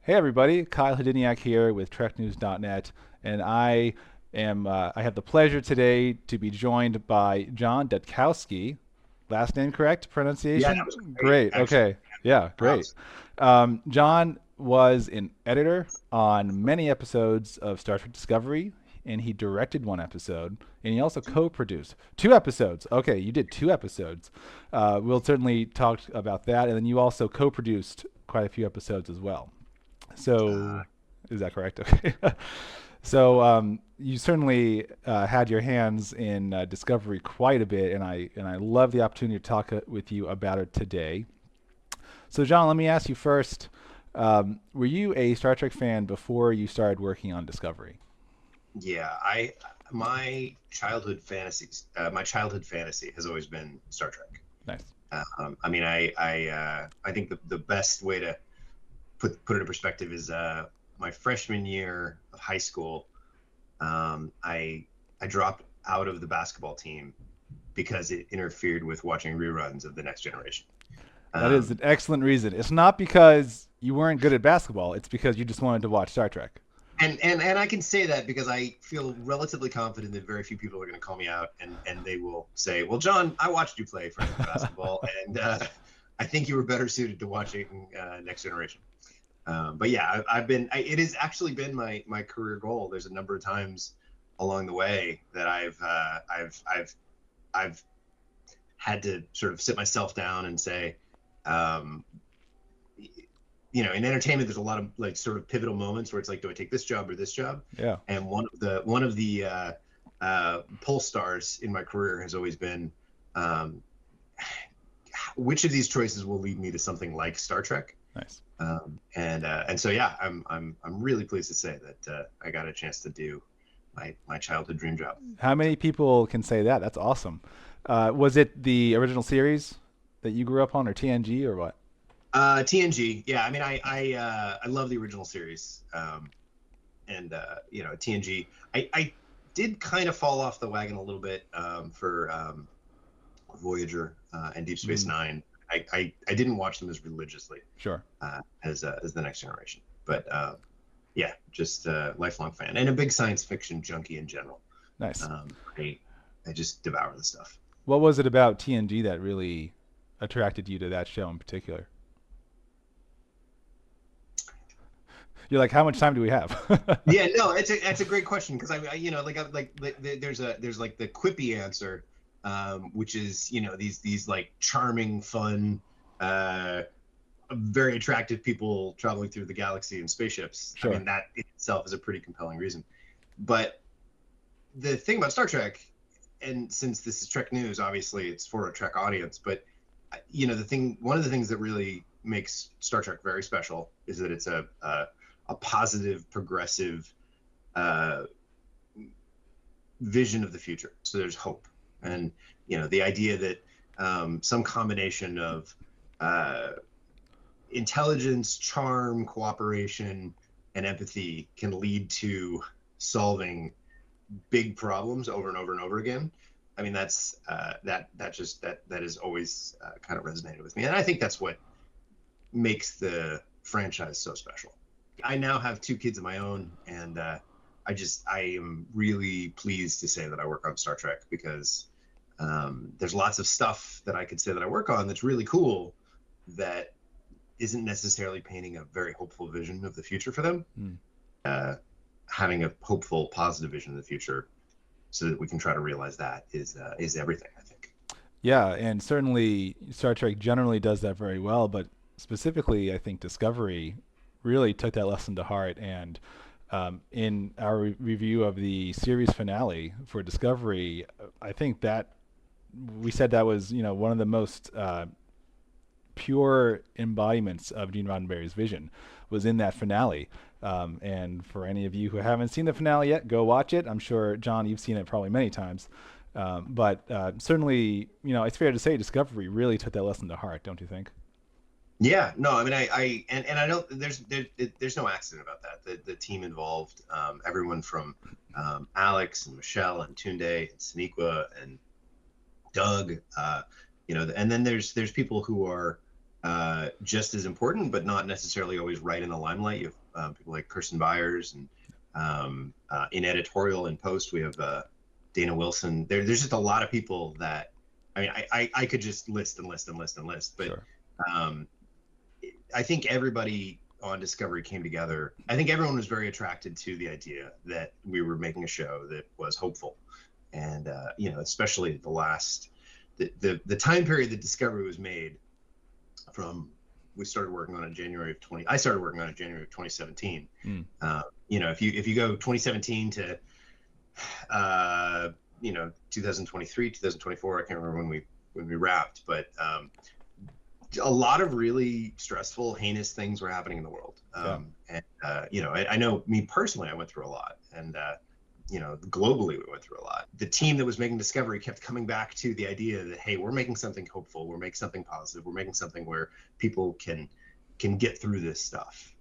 Hey everybody, Kyle Hediniak here with TrekNews.net, and I have the pleasure today to be joined by Jon Dudkowski. Last name correct Yeah, that pronunciation? was great, Great. actually. Okay. Yeah, great. Props. John was an editor on many episodes of Star Trek Discovery, and he directed one episode, and he also co-produced two episodes. Okay, you did two episodes. We'll certainly talk about that, and then you also co-produced quite a few episodes as well. Uh, So, is that correct? Okay. So you certainly had your hands in Discovery quite a bit, and I love the opportunity to talk with you about it today. So, John, let me ask you first: were you a Star Trek fan before you started working on Discovery? yeah, my childhood fantasy has always been Star Trek. Nice. I think the best way to put it in perspective is my freshman year of high school. I dropped out of the basketball team because it interfered with watching reruns of The Next Generation. That is Um, an excellent reason. It's not because you weren't good at basketball; it's because you just wanted to watch Star Trek. and I can say that because I feel relatively confident that very few people are going to call me out, and they will say, "Well, John, I watched you play freshman basketball, and I think you were better suited to watching Next Generation." But yeah, it has actually been my career goal. There's a number of times along the way that I've had to sort of sit myself down and say, um, in entertainment, there's a lot of like sort of pivotal moments where it's like, do I take this job or this job? Yeah. And one of the pull stars in my career has always been, um, which of these choices will lead me to something like Star Trek? Nice. And so yeah, I'm really pleased to say that I got a chance to do my childhood dream job. How many people can say that? That's awesome. Was it the original series that you grew up on, or TNG, or what? TNG, yeah. I mean, I love the original series, and TNG. I did kind of fall off the wagon a little bit for Voyager and Deep Space Mm, Nine. I didn't watch them as religiously sure. as the Next Generation, but yeah, just a lifelong fan and a big science fiction junkie in general. Nice. I just devour the stuff. What was it about TNG that really attracted you to that show in particular? You're like, how much time do we have? Yeah, no, it's a great question because there's like the quippy answer, which is these like charming, fun, uh, very attractive people traveling through the galaxy in spaceships. I Sure. mean, that in itself is a pretty compelling reason. But the thing about Star Trek, and since this is Trek News, obviously it's for a Trek audience, but one of the things that really makes Star Trek very special is that it's a positive, progressive uh, vision of the future. So there's hope, and the idea that some combination of uh, intelligence, charm, cooperation, and empathy can lead to solving big problems over and over and over again. I mean, that has always kind of resonated with me, and I think that's what makes the franchise so special. I now have two kids of my own, and I am really pleased to say that I work on Star Trek because there's lots of stuff that I could say that I work on that's really cool that isn't necessarily painting a very hopeful vision of the future for them. Mm. Uh, Having a hopeful, positive vision of the future, so that we can try to realize that is everything. I think. Yeah, and certainly Star Trek generally does that very well, but specifically, I think Discovery really took that lesson to heart. And in our review of the series finale for Discovery, I think that we said that was one of the most pure embodiments of Gene Roddenberry's vision was in that finale. And for any of you who haven't seen the finale yet, go watch it. I'm sure, John, you've seen it probably many times. But certainly, it's fair to say Discovery really took that lesson to heart, don't you think? Yeah, no, I mean, and I don't. There's no accident about that. The team involved, everyone from Alex and Michelle and Tunde and Sonequa and Doug, and then there's people who are just as important, but not necessarily always right in the limelight. You have people like Kirsten Byers, and in editorial and post, we have Dana Wilson. There's just a lot of people that, I mean, I could just list and list and list and list, but Sure. I think everybody on Discovery came together. I think everyone was very attracted to the idea that we were making a show that was hopeful, and especially the time period that Discovery was made. We started working on it I started working on it January of 2017. If you go 2017 to 2023, 2024, I can't remember when we wrapped, but a lot of really stressful, heinous things were happening in the world. I know me personally, I went through a lot, and globally we went through a lot. The team that was making Discovery kept coming back to the idea that, hey, we're making something hopeful, we're making something positive, we're making something where people can get through this stuff.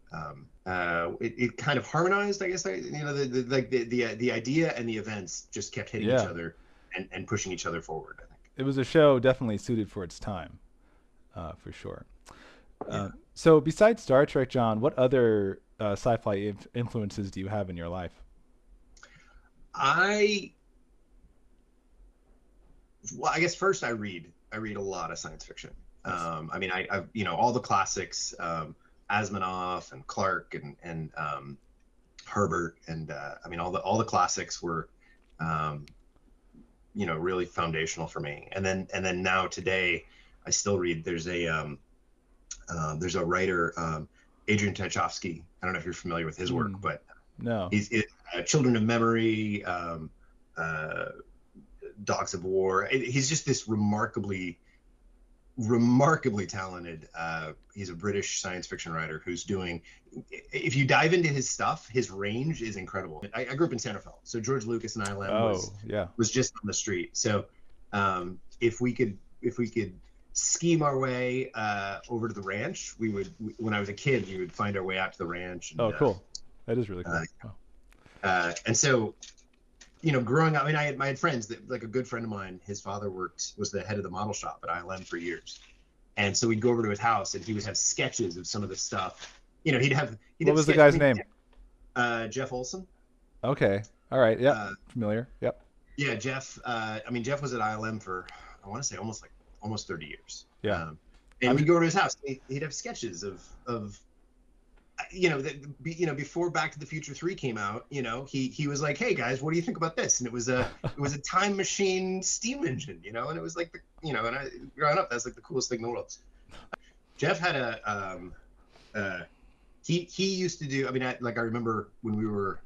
It kind of harmonized, I guess. The idea and the events just kept hitting each other and pushing each other forward, I think. It was a show definitely suited for its time, for sure. Yeah. So besides Star Trek, John, what other sci-fi influences do you have in your life? I guess first I read a lot of science fiction. I mean, I all the classics, Asimov and Clarke and Herbert, and I mean all the classics were really foundational for me. And then now today I still read. There's a writer, Adrian Tchaikovsky. I don't know if you're familiar with his work, but no. He's Children of Memory, Dogs of War. He's just this remarkably talented. He's a British science fiction writer who's doing. If you dive into his stuff, his range is incredible. I grew up in Santa Fe, so George Lucas and ILM was just on the street. So if we could scheme our way over to the ranch, we would. When I was a kid, we would find our way out to the ranch. And, cool. That is really cool. And so, growing up, I mean, I had friends that, like a good friend of mine, his father was the head of the model shop at ILM for years. And so we'd go over to his house and he would have sketches of some of the stuff. What was the guy's name? Jeff Olson. Okay. All right. Yeah. Familiar. Yep. Yeah. Jeff. Jeff was at ILM for, I want to say almost 30 years. Yeah. And we'd go to his house. He'd have sketches of before Back to the Future 3 came out, he was like, hey guys, what do you think about this? And it was a time machine steam engine, and it was like and I growing up, that's like the coolest thing in the world. Jeff had he used to do, I remember when we were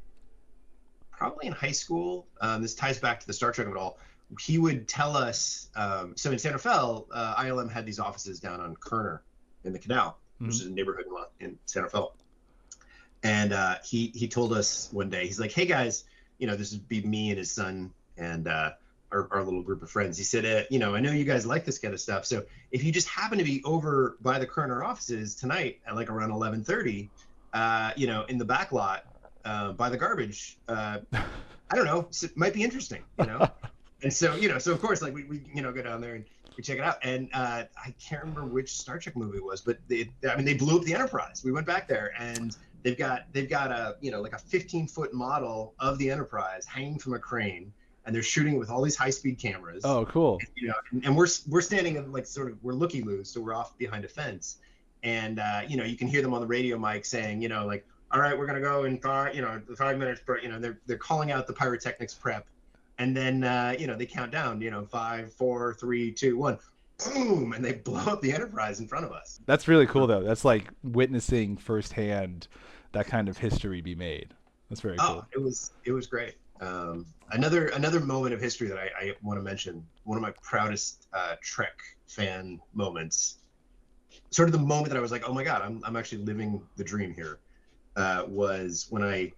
probably in high school, this ties back to the Star Trek of it all. He would tell us, so in Santa Fe, ILM had these offices down on Kerner in the Canal, which is a neighborhood in Santa Fe. And he told us one day, he's like, hey guys, this would be me and his son and our little group of friends. He said, I know you guys like this kind of stuff. So if you just happen to be over by the Kerner offices tonight at like around 11:30, in the back lot by the garbage, I don't know, it might be interesting, And so, so of course, like we go down there and we check it out. And I can't remember which Star Trek movie it was, but they blew up the Enterprise. We went back there and they've got a, like a 15-foot model of the Enterprise hanging from a crane, and they're shooting it with all these high-speed cameras. Oh, cool. And we're standing in like we're looky-loos, so we're off behind a fence. And, you can hear them on the radio mic saying, like, all right, we're going to go in 5 minutes, they're calling out the pyrotechnics prep. And then, they count down, 5, 4, 3, 2, 1, boom, and they blow up the Enterprise in front of us. That's really cool, though. That's like witnessing firsthand that kind of history be made. That's very cool. It was great. Another moment of history that I want to mention, one of my proudest Trek fan moments, sort of the moment that I was like, oh my God, I'm actually living the dream here, was when I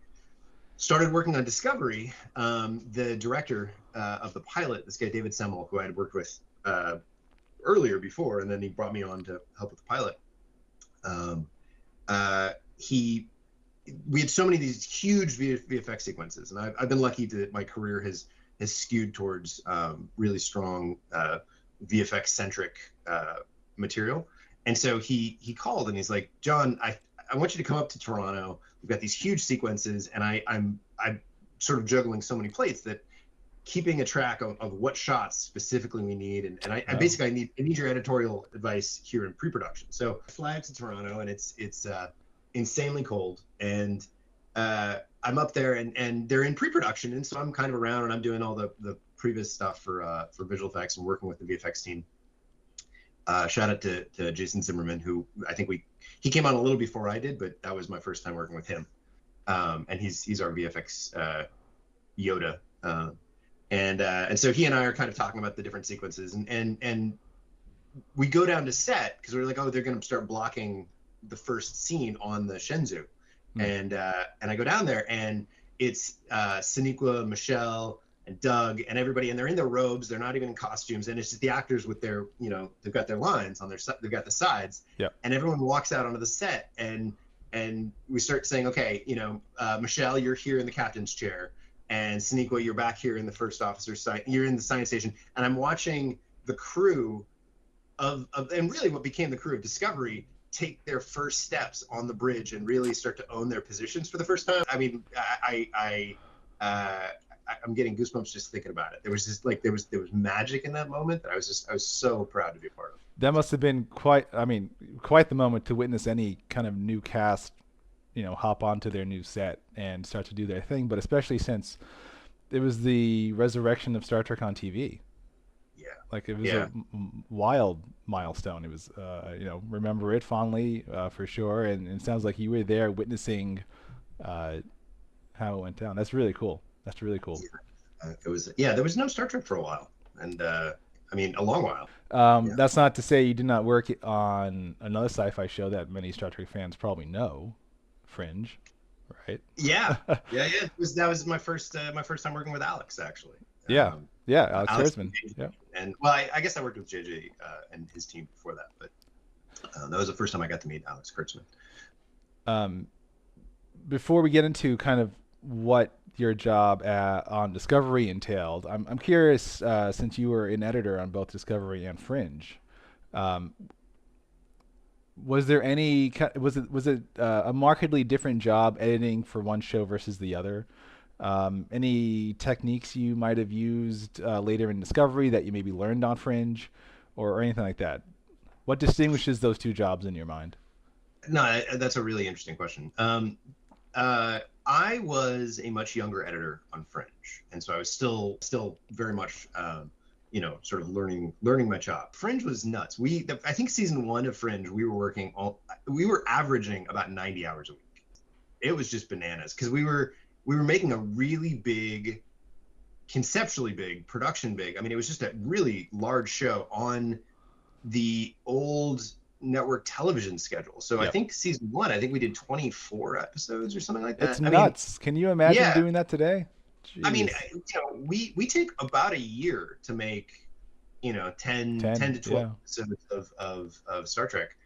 started working on Discovery. The director of the pilot, this guy David Semmel, who I had worked with earlier before, and then he brought me on to help with the pilot. We had so many of these huge VFX sequences, and I've been lucky that my career has skewed towards really strong VFX centric material. And so he called and he's like, John, I want you to come up to Toronto. We've got these huge sequences, and I'm sort of juggling so many plates that keeping a track of what shots specifically we need, and I basically I need your editorial advice here in pre-production. So I fly to Toronto, and it's insanely cold, and I'm up there, and they're in pre-production, and so I'm kind of around, and I'm doing all the previous stuff for visual effects and working with the VFX team. Shout out to Jason Zimmerman, who I think he came on a little before I did, but that was my first time working with him. And he's our VFX Yoda. And so he and I are kind of talking about the different sequences, and we go down to set because we're like, oh, they're going to start blocking the first scene on the Shenzhou. And I go down there, and it's Sonequa, Michelle, and Doug, and everybody, and they're in their robes. They're not even in costumes, and it's just the actors with their, they've got their lines on they've got the sides. Yeah. And everyone walks out onto the set, and we start saying, okay, Michelle, you're here in the captain's chair, and Sonequa, you're back here in the first officer's side. You're in the science station, and I'm watching the crew of and really what became the crew of Discovery take their first steps on the bridge and really start to own their positions for the first time. I mean, I'm getting goosebumps just thinking about it. There was just there was magic in that moment that I was so proud to be a part of. That must have been quite the moment to witness any kind of new cast, hop onto their new set and start to do their thing. But especially since it was the resurrection of Star Trek on TV. Yeah. It was a wild milestone. It was, remember it fondly for sure. And it sounds like you were there witnessing how it went down. That's really cool. That's really cool. It was, there was no Star Trek for a while, and a long while. That's not to say you did not work on another sci-fi show that many Star Trek fans probably know, Fringe, right? Yeah. That was my first time working with Alex, actually. Alex Kurtzman. Yeah. And well, I guess I worked with JJ and his team before that, but that was the first time I got to meet Alex Kurtzman. Before we get into kind of what your job on Discovery entailed, I'm curious, since you were an editor on both Discovery and Fringe, was it a markedly different job editing for one show versus the other? Any techniques you might have used later in Discovery that you maybe learned on Fringe, or anything like that? What distinguishes those two jobs in your mind? No, that's a really interesting question. I was a much younger editor on Fringe, and so I was still very much, sort of learning my job. Fringe was nuts. I think season 1 of Fringe, we were averaging about 90 hours a week. It was just bananas because we were making a really big, conceptually big, production big. I mean, it was just a really large show on the old network television schedule. So I think season 1, I think we did 24 episodes or something like that. It's nuts. Can you imagine doing that today? Jeez. I mean, we take about a year to make, 10 to 12 episodes of Star Trek.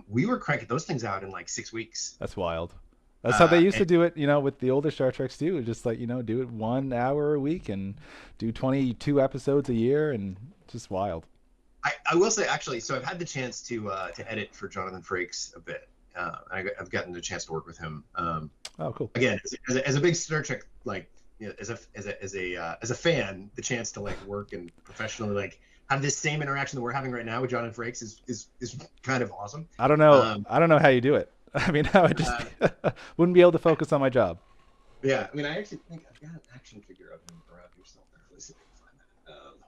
We were cranking those things out in 6 weeks. That's wild. That's how they used to do it, with the older Star Treks too. Just do it 1 hour a week and do 22 episodes a year, and just wild. I will say, actually, so I've had the chance to edit for Jonathan Frakes a bit. I've gotten the chance to work with him. Oh, cool. Again, as a big Star Trek, as a fan, the chance to work and professionally have this same interaction that we're having right now with Jonathan Frakes is kind of awesome. I don't know. I don't know how you do it. I mean, I would just wouldn't be able to focus on my job. Yeah, I mean, I actually think I've got an action figure of him around here somewhere. Let's see if I can find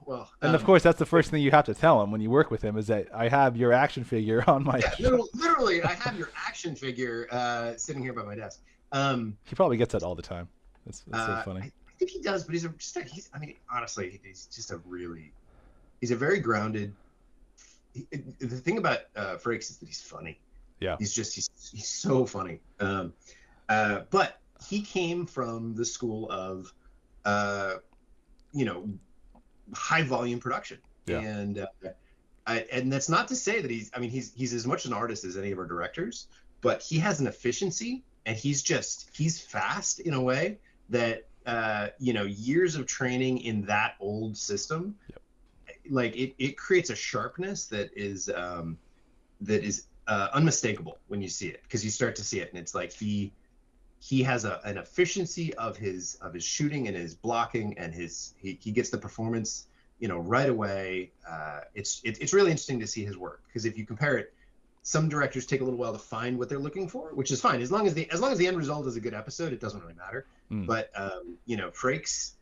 that. And of course, that's the first thing you have to tell him when you work with him is that I have your action figure on my. Yeah, literally, I have your action figure sitting here by my desk. He probably gets that all the time. That's so funny. I think he does, but honestly, he's a very grounded. The thing about Frakes is that he's funny. Yeah. He's so funny. But he came from the school of, high volume production. Yeah. And that's not to say that he's as much an artist as any of our directors, but he has an efficiency, and he's fast in a way that, years of training in that old system, it creates a sharpness that is, that is unmistakable when you see it, because you start to see it, and it's like he has an efficiency of his shooting and his blocking, and he gets the performance, right away. It's really interesting to see his work, because if you compare it, some directors take a little while to find what they're looking for, which is fine as long as the end result is a good episode. It doesn't really matter. But Frakes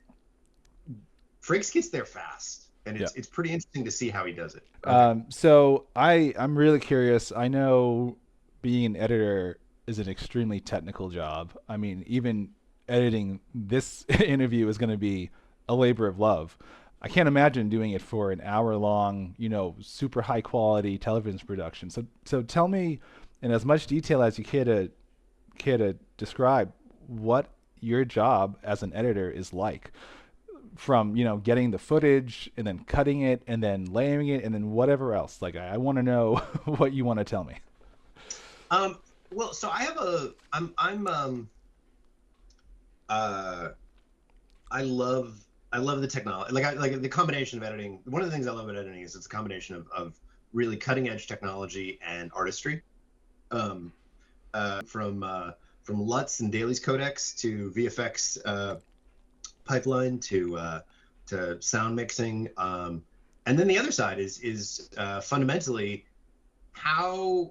gets there fast, and it's pretty interesting to see how he does it. Okay. So I'm really curious. I know being an editor is an extremely technical job. I mean, even editing this interview is going to be a labor of love. I can't imagine doing it for an hour long, super high quality television production. So tell me in as much detail as you care to describe what your job as an editor is like, from getting the footage and then cutting it and then layering it and then whatever else. Like, I want to know what you want to tell me. Well, so I have I love the technology. Like, I like the combination of editing. One of the things I love about editing is it's a combination of really cutting edge technology and artistry. From LUTs and Daly's codecs to VFX pipeline to sound mixing, and then the other side is fundamentally, how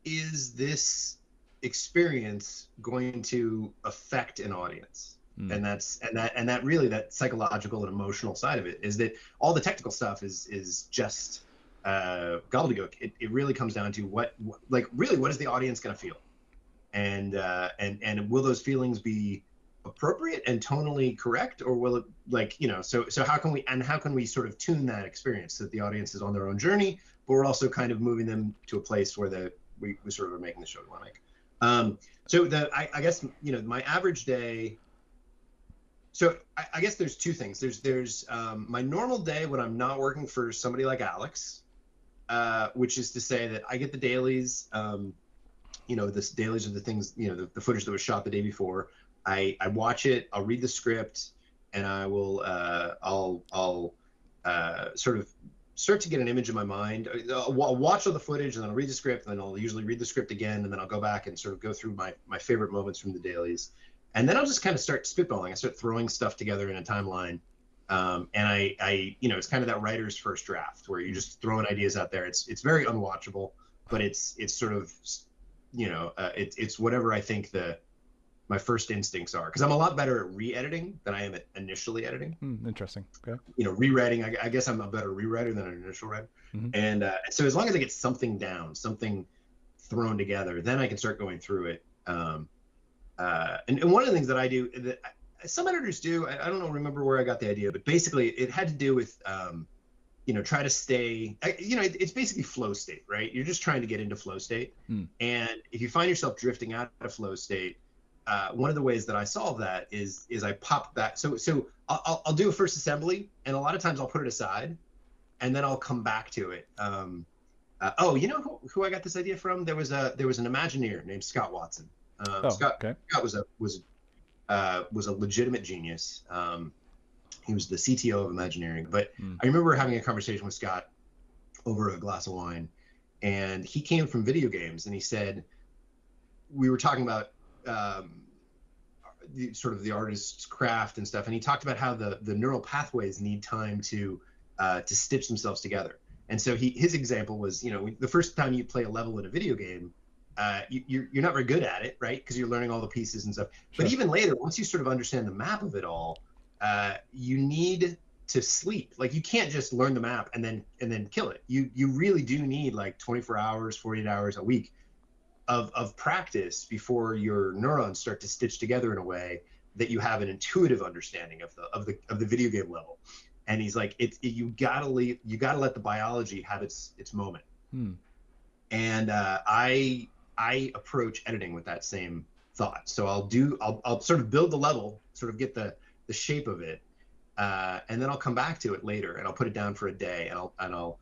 is this experience going to affect an audience? And that really, that psychological and emotional side of it, is that all the technical stuff is just gobbledygook. It really comes down to what is the audience going to feel, and will those feelings be appropriate and tonally correct, or will it, so how can we sort of tune that experience so that the audience is on their own journey, but we're also kind of moving them to a place where we sort of are making the show we want to make. I guess my average day. So I guess there's two things. There's my normal day when I'm not working for somebody like Alex, which is to say that I get the dailies. This dailies are the things, the footage that was shot the day before. I watch it. I'll read the script, and I will I'll sort of start to get an image in my mind. I'll watch all the footage, and then I'll read the script, and then I'll usually read the script again, and then I'll go back and sort of go through my favorite moments from the dailies. And then I'll just kind of start spitballing. I start throwing stuff together in a timeline. And I it's kind of that writer's first draft where you're just throwing ideas out there. It's very unwatchable, but it's sort of, it's whatever I think my first instincts are. Because I'm a lot better at re-editing than I am at initially editing. Interesting. Okay. Rewriting, I guess I'm a better rewriter than an initial writer. And so as long as I get something down, something thrown together, then I can start going through it. And one of the things that I do that some editors do, I don't remember where I got the idea, but basically it had to do with, try to stay, it's basically flow state, right? You're just trying to get into flow state. And if you find yourself drifting out of flow state, one of the ways that I solve that is I pop back. So I'll do a first assembly, and a lot of times I'll put it aside, and then I'll come back to it. Who I got this idea from? There was an Imagineer named Scott Watson. Scott was a legitimate genius. He was the CTO of Imagineering. But I remember having a conversation with Scott over a glass of wine, and he came from video games, and he said, we were talking about sort of the artist's craft and stuff, and he talked about how the neural pathways need time to stitch themselves together. And so his example was, the first time you play a level in a video game, you're not very good at it, right? Because you're learning all the pieces and stuff. Sure. But even later, once you sort of understand the map of it all, you need to sleep. Like, you can't just learn the map and then kill it. You really do need like 24 hours, 48 hours a week of practice before your neurons start to stitch together in a way that you have an intuitive understanding of the video game level. And he's like, you gotta let the biology have its moment. And I approach editing with that same thought. So I'll sort of build the level, sort of get the shape of it, and then I'll come back to it later, and I'll put it down for a day, and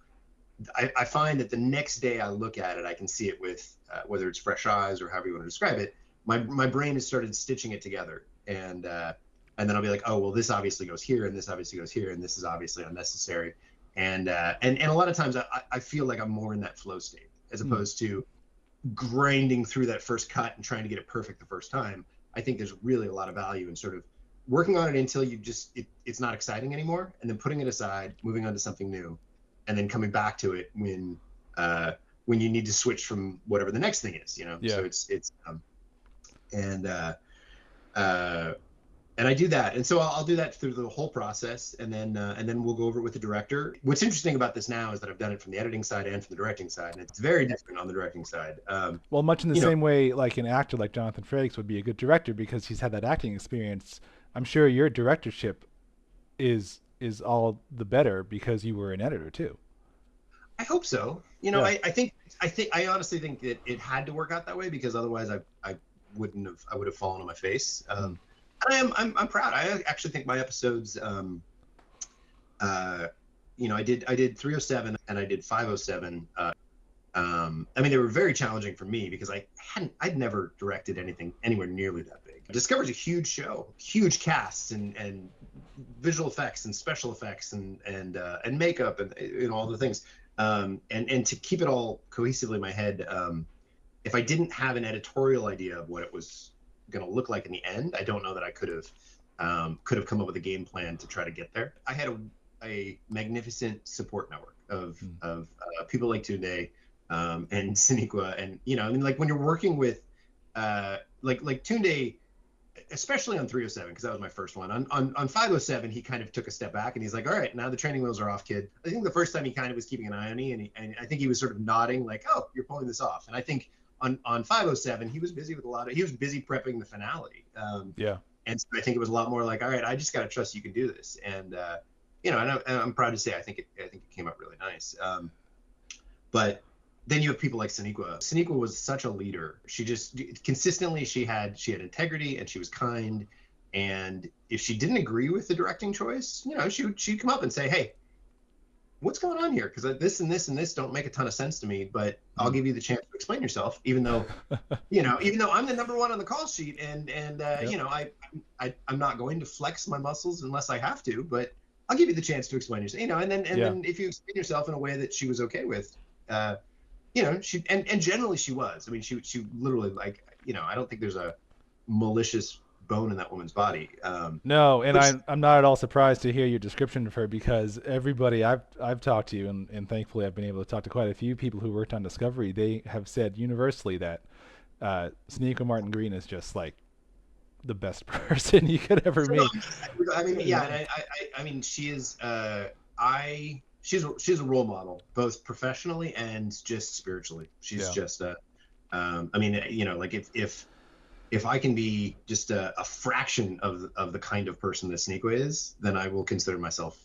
I find that the next day I look at it, I can see it with whether it's fresh eyes or however you want to describe it. My brain has started stitching it together, and then I'll be like, oh well, this obviously goes here, and this obviously goes here, and this is obviously unnecessary, and a lot of times I feel like I'm more in that flow state. as opposed to grinding through that first cut and trying to get it perfect the first time. I think there's really a lot of value in sort of working on it until you just it's not exciting anymore, and then putting it aside, moving on to something new, and then coming back to it when you need to switch from whatever the next thing is, you know. Yeah. So it's and I do that, and so I'll do that through the whole process, and then we'll go over it with the director. What's interesting about this now is that I've done it from the editing side and from the directing side, and it's very different on the directing side. Well, much in the You know, same way, like an actor like Jonathan Frakes would be a good director because he's had that acting experience. I'm sure your directorship is all the better because you were an editor too. I hope so. You know, Yeah. I honestly think that it had to work out that way, because otherwise I would have fallen on my face. Mm. And I'm proud. I actually think my episodes, you know, I did 307 and I did 507. I mean, they were very challenging for me because I'd never directed anything anywhere nearly that big. Discovery's a huge show, huge casts and visual effects and special effects and makeup and all the things. And to keep it all cohesively in my head, if I didn't have an editorial idea of what it was going to look like in the end, I don't know that I could have come up with a game plan to try to get there. I had a magnificent support network of people like Tunde and Sonequa, and you know, I mean, like when you're working with like Tunde, especially on 307, because that was my first one. On 507, he kind of took a step back and he's like, all right, now the training wheels are off, kid. I think the first time he kind of was keeping an eye on me, and I think he was sort of nodding like, oh, you're pulling this off. And I think on 507, he was busy with he was busy prepping the finale. Yeah. And so I think it was a lot more like, all right, I just got to trust you can do this. And, you know, and I'm proud to say, I think it came out really nice. But then you have people like Sonequa. Sonequa was such a leader. She just consistently, she had integrity and she was kind. And if she didn't agree with the directing choice, you know, she'd come up and say, hey, what's going on here? Because this and this and this don't make a ton of sense to me, but I'll give you the chance to explain yourself, even though, you know, even though I'm the number one on the call sheet, and Yep. you know, I'm not going to flex my muscles unless I have to, but I'll give you the chance to explain yourself, you know, and then if you explain yourself in a way that she was okay with, you know, she and generally she was. I mean, she literally, like, you know, I don't think there's a malicious bone in that woman's body. No, and Which I'm not at all surprised to hear your description of her because everybody I've talked to, and thankfully I've been able to talk to quite a few people who worked on Discovery, they have said universally that Sonequa Martin-Green is just like the best person you could ever meet. I mean, yeah, and I mean, she is. She's a role model, both professionally and just spiritually. She's just I mean, you know, like if I can be just a fraction of the kind of person that Sonequa is, then I will consider myself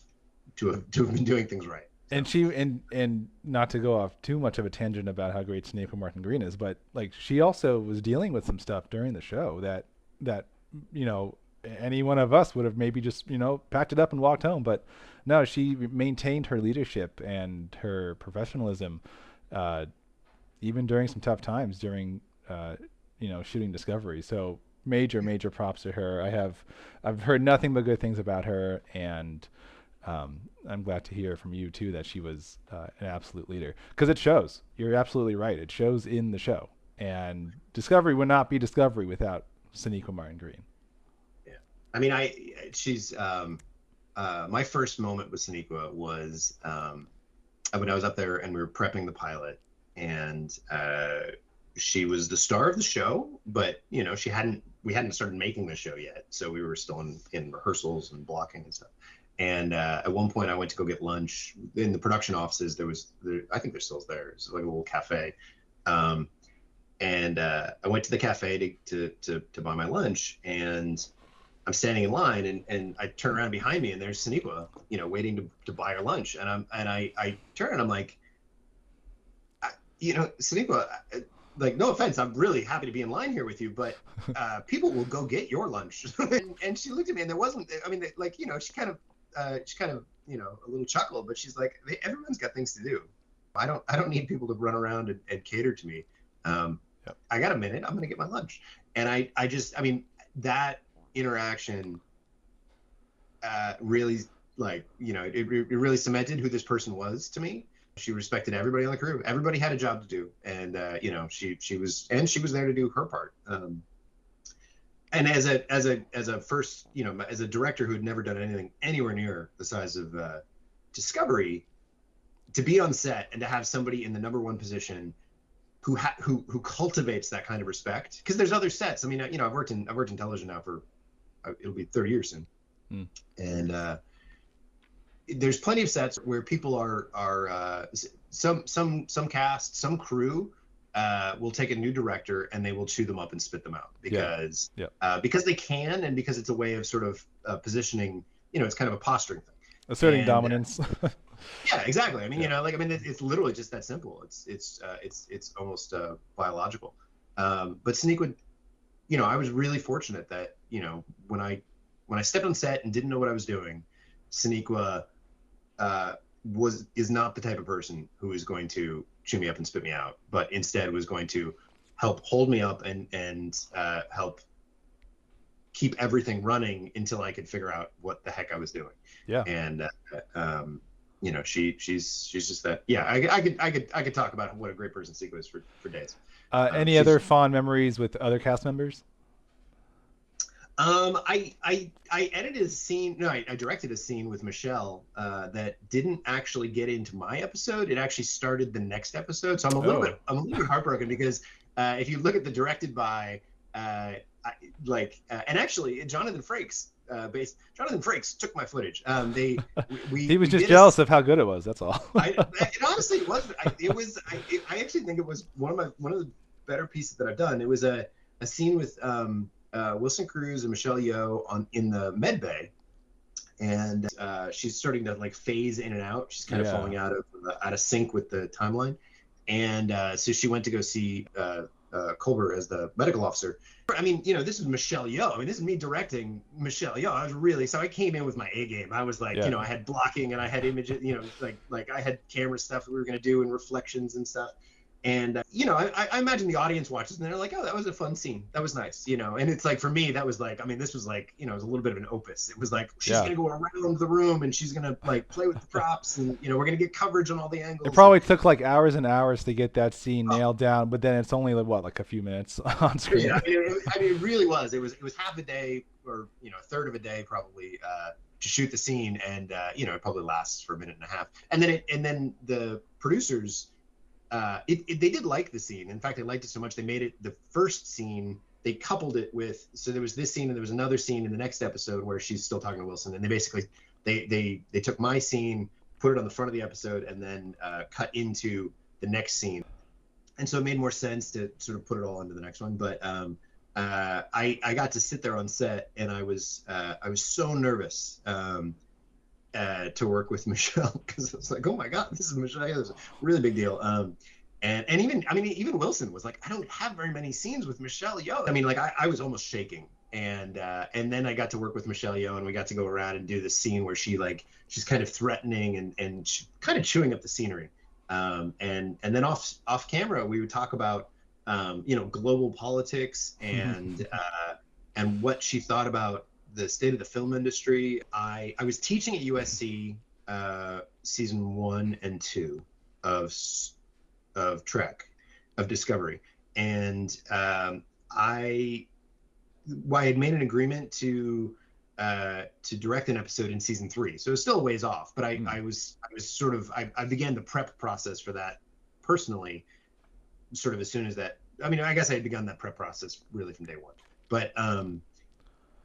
to have been doing things right. So. And she and not to go off too much of a tangent about how great Sonequa Martin-Green is, but like she also was dealing with some stuff during the show that you know, any one of us would have maybe just, you know, packed it up and walked home, but no, she maintained her leadership and her professionalism even during some tough times during you know, shooting Discovery. So major props to her. I've heard nothing but good things about her, and I'm glad to hear from you too that she was an absolute leader, because it shows. You're absolutely right. It shows in the show, and Discovery would not be Discovery without Sonequa Martin-Green. Yeah, I mean, she's my first moment with Sonequa was when I was up there and we were prepping the pilot, and she was the star of the show, but you know, we hadn't started making the show yet, so we were still in rehearsals and blocking and stuff. And at one point I went to go get lunch in the production offices. I think they're still there. It's like a little cafe. And I went to the cafe to buy my lunch, and I'm standing in line, and I turn around behind me, and there's Sonequa, you know, waiting to buy her lunch. And I turn and I'm like, you know, Sonequa, like, no offense, I'm really happy to be in line here with you, but people will go get your lunch. And she looked at me, and there wasn't, I mean, like, you know, she kind of, you know, a little chuckle, but she's like, hey, everyone's got things to do. I don't need people to run around and cater to me. Yep. I got a minute, I'm going to get my lunch. And I mean, that interaction really, like, you know, it really cemented who this person was to me. She respected everybody on the crew. Everybody had a job to do, and she was there to do her part. And as a first, as a director who had never done anything anywhere near the size of Discovery, to be on set and to have somebody in the number one position who cultivates that kind of respect, because there's other sets. I mean, I've worked in television now for it'll be 30 years soon, and there's plenty of sets where people are some cast, some crew will take a new director and they will chew them up and spit them out because they can, and because it's a way of sort of positioning. It's kind of a posturing thing, asserting dominance. Yeah, exactly. I mean, it's literally just that simple. It's almost biological. But Sonequa, I was really fortunate that when I stepped on set and didn't know what I was doing, Sonequa is not the type of person who is going to chew me up and spit me out, but instead was going to help hold me up and help keep everything running until I could figure out what the heck I was doing. Yeah. And she's just that. Yeah, I could talk about what a great person Sonequa is for days. Any other fond memories with other cast members? I edited a scene. No, I directed a scene with Michelle that didn't actually get into my episode. It actually started the next episode. So I'm a little bit heartbroken because if you look at the directed by and actually Jonathan Frakes. Jonathan Frakes took my footage. He was just jealous of how good it was. That's all. It honestly was. I actually think it was one of the better pieces that I've done. It was a scene with Wilson Cruz and Michelle Yeoh in the med bay, and she's starting to like phase in and out. She's kind of falling out of sync with the timeline, and so she went to go see Colbert as the medical officer. I mean, this is Michelle Yeoh. I mean, this is me directing Michelle Yeoh. So I came in with my A game. I was like, I had blocking and I had images, like I had camera stuff that we were going to do and reflections and stuff. And, I imagine the audience watches and they're like, oh, that was a fun scene. That was nice, And it's like, for me, that was like, I mean, this was like, it was a little bit of an opus. It was like, she's going to go around the room and she's going to like play with the props and, we're going to get coverage on all the angles. It probably took like hours and hours to get that scene nailed down, but then it's only like a few minutes on screen. Yeah, I mean, it really was. It was half a day or, a third of a day probably to shoot the scene. And, it probably lasts for a minute and a half. And then the producers, they did like the scene. In fact, they liked it so much they made it the first scene. They coupled it with, so there was this scene and there was another scene in the next episode where she's still talking to Wilson, and they basically they took my scene, put it on the front of the episode, and then cut into the next scene. And so it made more sense to sort of put it all into the next one. But I got to sit there on set, and I was so nervous to work with Michelle, because I was like, oh my God, this is Michelle. It was a really big deal. And even Wilson was like, I don't have very many scenes with Michelle Yeoh. I mean, like I was almost shaking. And then I got to work with Michelle Yeoh, and we got to go around and do this scene where she's kind of threatening and kind of chewing up the scenery. And then off camera, we would talk about, global politics and what she thought about the state of the film industry. I was teaching at USC season 1 and 2 of Trek, of Discovery, and I had made an agreement to direct an episode in season 3, so it's still a ways off. But I began the prep process for that personally, sort of as soon as that. I mean, I guess I had begun that prep process really from day one. But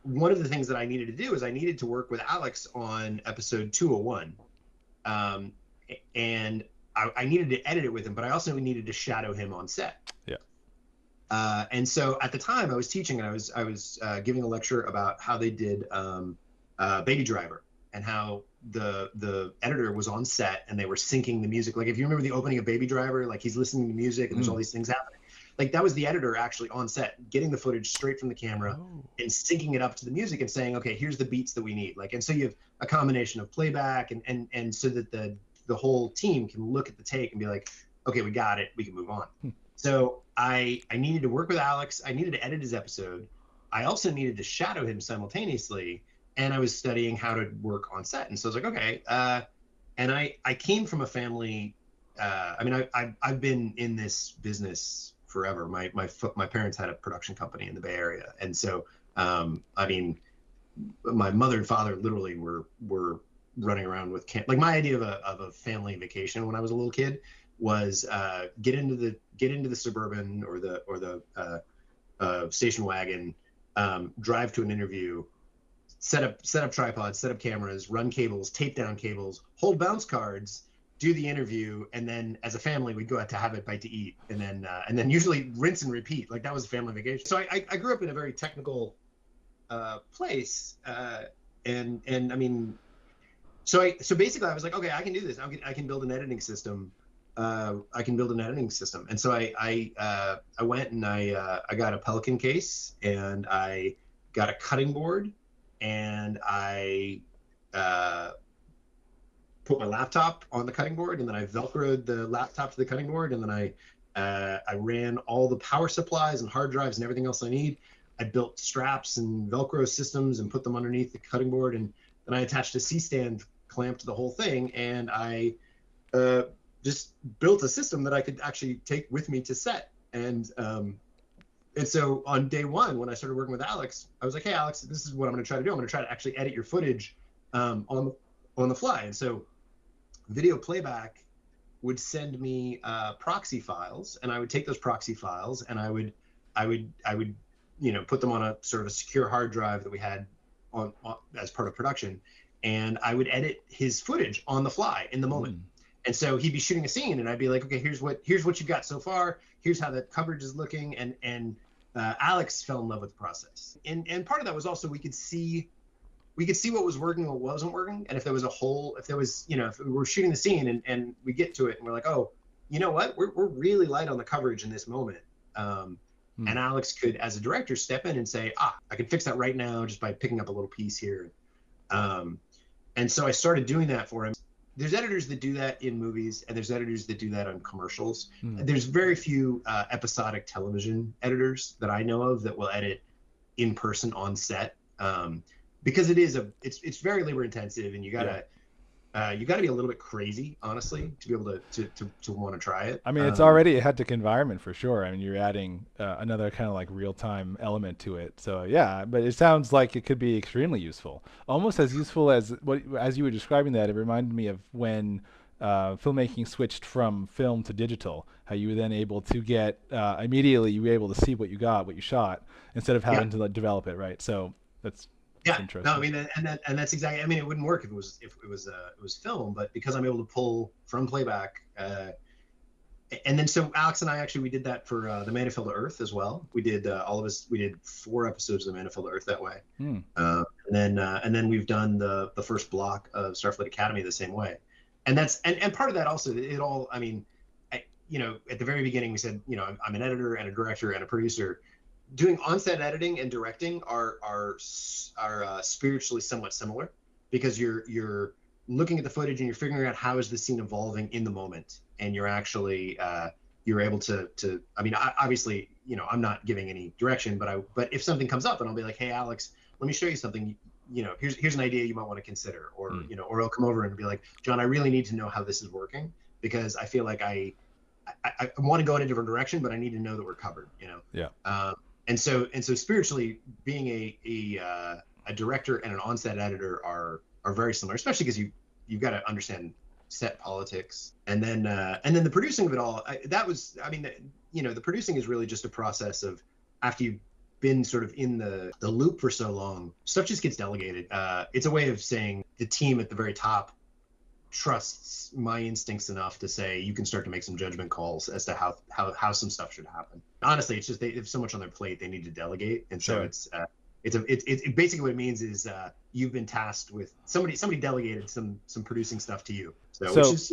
one of the things that I needed to do is I needed to work with Alex on episode 201, and I needed to edit it with him, but I also needed to shadow him on set. Yeah. And so at the time I was teaching, and I was giving a lecture about how they did Baby Driver, and how the editor was on set and they were syncing the music. Like if you remember the opening of Baby Driver, like he's listening to music and there's all these things happening. Like that was the editor actually on set, getting the footage straight from the camera and syncing it up to the music and saying, okay, here's the beats that we need. Like, and so you have a combination of playback and so that the whole team can look at the take and be like, okay, we got it, we can move on. So I needed to work with Alex. I needed to edit his episode. I also needed to shadow him simultaneously. And I was studying how to work on set. And so I was like, okay. And I came from a family I mean, I've been in this business forever. My parents had a production company in the Bay Area, and so I mean, my mother and father literally were running around with like my idea of a family vacation when I was a little kid was get into the Suburban or the station wagon, drive to an interview, set up tripods, set up cameras, run cables, tape down cables, hold bounce cards, do the interview, and then as a family we'd go out to have a bite to eat, and then usually rinse and repeat. Like that was a family vacation. So I grew up in a very technical place, and I mean, so basically I was like, okay, I can do this. I can build an editing system. I can build an editing system. And so I went and I got a Pelican case, and I got a cutting board, and I put my laptop on the cutting board, and then I Velcroed the laptop to the cutting board, and then I ran all the power supplies and hard drives and everything else I need. I built straps and Velcro systems and put them underneath the cutting board, and then I attached a C-stand clamp to the whole thing, and I just built a system that I could actually take with me to set. And so on day one, when I started working with Alex, I was like, hey, Alex, this is what I'm going to try to do. I'm going to try to actually edit your footage on the fly. And so video playback would send me proxy files, and I would take those proxy files, and I would put them on a sort of a secure hard drive that we had on as part of production, and I would edit his footage on the fly in the moment. And so he'd be shooting a scene, and I'd be like, okay, here's what you've got so far. Here's how the coverage is looking. And Alex fell in love with the process. And part of that was also we could see what was working and what wasn't working. And if there was a hole, if we were shooting the scene and we get to it and we're like, oh, you know what? We're really light on the coverage in this moment. And Alex could, as a director, step in and say, I can fix that right now just by picking up a little piece here. And so I started doing that for him. There's editors that do that in movies, and there's editors that do that on commercials. There's very few episodic television editors that I know of that will edit in person on set, because it's very labor intensive, and you gotta be a little bit crazy, honestly, to be able to want to try it. I mean, it's already a hectic environment for sure. I mean, you're adding another kind of like real-time element to it. So yeah, but it sounds like it could be extremely useful, almost as useful as as you were describing that. It reminded me of when filmmaking switched from film to digital. How you were then able to get immediately you were able to see what you shot instead of having to like, develop it, right? So that's interesting. No, I mean, and that's exactly. I mean, it wouldn't work if it was film, but because I'm able to pull from playback, and then so Alex and I actually we did that for The Man Who Fell to Earth as well. We did we did 4 episodes of The Man Who Fell to Earth that way, and then we've done the first block of Starfleet Academy the same way, and that's and part of that also it all. I mean, at the very beginning we said I'm an editor and a director and a producer. Doing on-set editing and directing are spiritually somewhat similar, because you're looking at the footage and you're figuring out how is the scene evolving in the moment, and you're actually you're able to I mean, obviously I'm not giving any direction, but if something comes up and I'll be like, hey Alex, let me show you something, here's an idea you might want to consider, or or I'll come over and be like, John, I really need to know how this is working, because I feel like I want to go in a different direction, but I need to know that we're covered. Yeah. And so spiritually, being a director and an on-set editor are very similar, especially because you've got to understand set politics, and then the producing of it all. The producing is really just a process of, after you've been sort of in the loop for so long, stuff just gets delegated. It's a way of saying the team at the very top trusts my instincts enough to say you can start to make some judgment calls as to how some stuff should happen. Honestly, it's just they have so much on their plate they need to delegate, and so it basically what it means is you've been tasked with somebody delegated some producing stuff to you. So which is